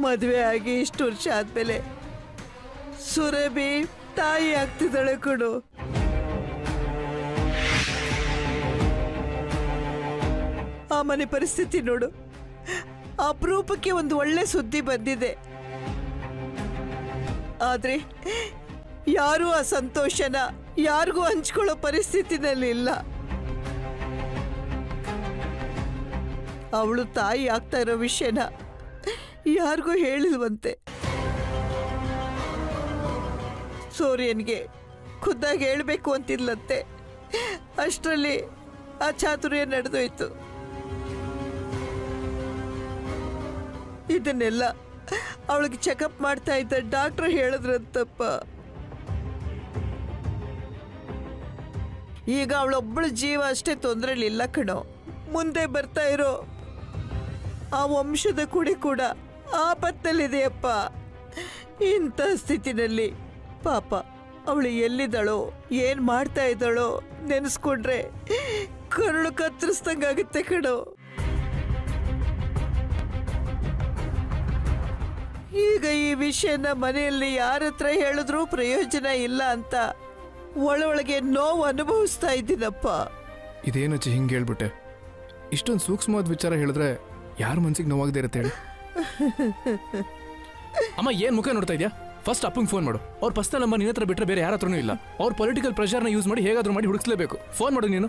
ಮದುವೆ ಆಗಿ ಇಷ್ಟು ವರ್ಷ ಆದ್ಮೇಲೆ ಸುರಭಿ ತಾಯಿ ಆಗ್ತಿದ್ದಾಳೆ ಕಣು. ಆ ಮನೆ ಪರಿಸ್ಥಿತಿ ನೋಡು. ಅಪರೂಪಕ್ಕೆ ಒಂದು ಒಳ್ಳೆ ಸುದ್ದಿ ಬಂದಿದೆ, ಆದ್ರೆ ಯಾರೂ ಆ ಸಂತೋಷನ ಯಾರಿಗೂ ಹಂಚ್ಕೊಳ್ಳೋ ಪರಿಸ್ಥಿತಿನಲ್ಲಿ ಇಲ್ಲ. ಅವಳು ತಾಯಿ ಆಗ್ತಾ ಇರೋ ವಿಷಯನ ಯಾರಿಗೂ ಹೇಳಿಲ್ವಂತೆ. ಸೂರ್ಯನ್ಗೆ ಖುದ್ದಾಗಿ ಹೇಳ್ಬೇಕು ಅಂತಿದ್ಲಂತೆ. ಅಷ್ಟರಲ್ಲಿ ಆ ಚಾತುರ್ಯ ನಡೆದೋಯ್ತು. ಇದನ್ನೆಲ್ಲ ಅವಳಿಗೆ ಚೆಕಪ್ ಮಾಡ್ತಾ ಇದ್ದ ಡಾಕ್ಟರ್ ಹೇಳಿದ್ರಂತಪ್ಪ. ಈಗ ಅವಳೊಬ್ಬಳ ಜೀವ ಅಷ್ಟೇ ತೊಂದರೆಲಿಲ್ಲ ಕಣೋ, ಮುಂದೆ ಬರ್ತಾ ಇರೋ ಆ ವಂಶದ ಕುಡಿ ಕೂಡ ಆಪತ್ತಲ್ಲಿದೆಯಪ್ಪ. ಇಂಥ ಸ್ಥಿತಿನಲ್ಲಿ ಪಾಪ ಅವಳು ಎಲ್ಲಿದ್ದಾಳೋ ಏನ್ ಮಾಡ್ತಾ ಇದ್ದಾಳೋ ನೆನೆಸ್ಕೊಂಡ್ರೆ ಕರುಳು ಕತ್ತರಿಸ್ದಂಗಾಗುತ್ತೆ ಕಣೋ. ಈಗ ಈ ವಿಷಯನ ಮನೆಯಲ್ಲಿ ಯಾರ ಹತ್ರ ಹೇಳಿದ್ರೂ ಪ್ರಯೋಜನ ಇಲ್ಲ ಅಂತ ಒಳೊಳಗೆ ನೋವು ಅನುಭವಿಸ್ತಾ ಇದ್ದೀನಪ್ಪ. ಇದೇನಚ್ಚಿ ಹಿಂಗೆ ಹೇಳ್ಬಿಟ್ಟೆ? ಇಷ್ಟೊಂದು ಸೂಕ್ಷ್ಮವಾದ ವಿಚಾರ ಹೇಳಿದ್ರೆ ಯಾರ ಮನ್ಸಿಗೆ ನೋವಾಗದೇ ಇರುತ್ತೆ ಹೇಳಿ? ಅಮ್ಮ ಏನ್ ಮುಖ ನೋಡ್ತಾ ಇದೆಯಾ? ಫಸ್ಟ್ ಅಪ್ಪಂಗೆ ಫೋನ್ ಮಾಡು. ಅವ್ರ ಪರ್ಸನಲ್ ನಂಬರ್ ನಿನ್ನ ಹತ್ರ ಬಿಟ್ಟರೆ ಬೇರೆ ಯಾರ ಹತ್ರನೂ ಇಲ್ಲ. ಅವ್ರ ಪೊಲಿಟಿಕಲ್ ಪ್ರೆಷರ್ನ ಯೂಸ್ ಮಾಡಿ ಹೇಗಾದ್ರೂ ಮಾಡಿ ಹುಡುಕ್ಲೇಬೇಕು. ಫೋನ್ ಮಾಡು ನೀನು.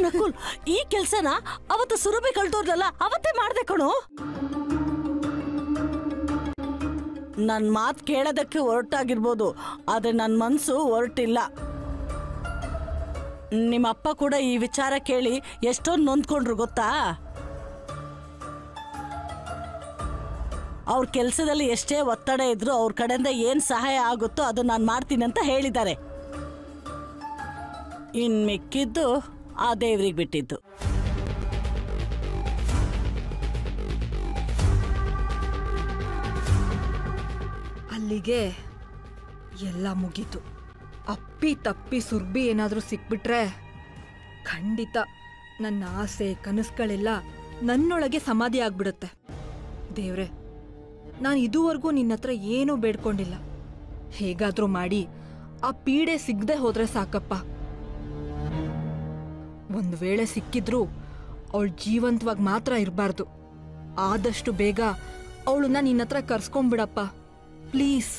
ನಕುಲ್, ಈ ಕೆಲ್ಸನ ಅವತ್ತು ಸುರಭಿ ಕಳ್ದೋರ್ನಲ್ಲ ಅವತ್ತೇ ಮಾಡ್ದೆ ಕಣೋ. ನನ್ ಮಾತು ಕೇಳೋದಕ್ಕೆ ಹೊರಟಾಗಿರ್ಬೋದು, ಆದ್ರೆ ನನ್ನ ಮನ್ಸು ಹೊರಟಿಲ್ಲ. ನಿಮ್ಮಪ್ಪ ಕೂಡ ಈ ವಿಚಾರ ಕೇಳಿ ಎಷ್ಟೊಂದು ನೊಂದ್ಕೊಂಡ್ರು ಗೊತ್ತಾ? ಅವ್ರ ಕೆಲಸದಲ್ಲಿ ಎಷ್ಟೇ ಒತ್ತಡ ಇದ್ರು ಅವ್ರ ಕಡೆಯಿಂದ ಏನ್ ಸಹಾಯ ಆಗುತ್ತೋ ಅದು ನಾನು ಮಾಡ್ತೀನಿ ಅಂತ ಹೇಳಿದ್ದಾರೆ. ಇನ್ ಮಿಕ್ಕಿದ್ದು ಆ ದೇವ್ರಿಗೆ ಬಿಟ್ಟಿದ್ದು. ಅಲ್ಲಿಗೆ ಎಲ್ಲ ಮುಗೀತು. ಅಪ್ಪಿ ತಪ್ಪಿ ಸುರ್ಬಿ ಏನಾದರೂ ಸಿಕ್ಬಿಟ್ರೆ ಖಂಡಿತ ನನ್ನ ಆಸೆ ಕನಸುಗಳೆಲ್ಲ ನನ್ನೊಳಗೆ ಸಮಾಧಿ ಆಗ್ಬಿಡುತ್ತೆ. ದೇವ್ರೆ, ನಾನು ಇದುವರೆಗೂ ನಿನ್ನ ಹತ್ರ ಏನೂ ಬೇಡ್ಕೊಂಡಿಲ್ಲ. ಹೇಗಾದರೂ ಮಾಡಿ ಆ ಪೀಡೆ ಸಿಗದೆ ಹೋದ್ರೆ ಸಾಕಪ್ಪ. ಒಂದು ವೇಳೆ ಸಿಕ್ಕಿದ್ರೂ ಅವಳು ಜೀವಂತವಾಗಿ ಮಾತ್ರ ಇರಬಾರ್ದು. ಆದಷ್ಟು ಬೇಗ ಅವಳನ್ನ ನಿನ್ನ ಹತ್ರ ಕರ್ಸ್ಕೊಂಡ್ಬಿಡಪ್ಪ ಪ್ಲೀಸ್.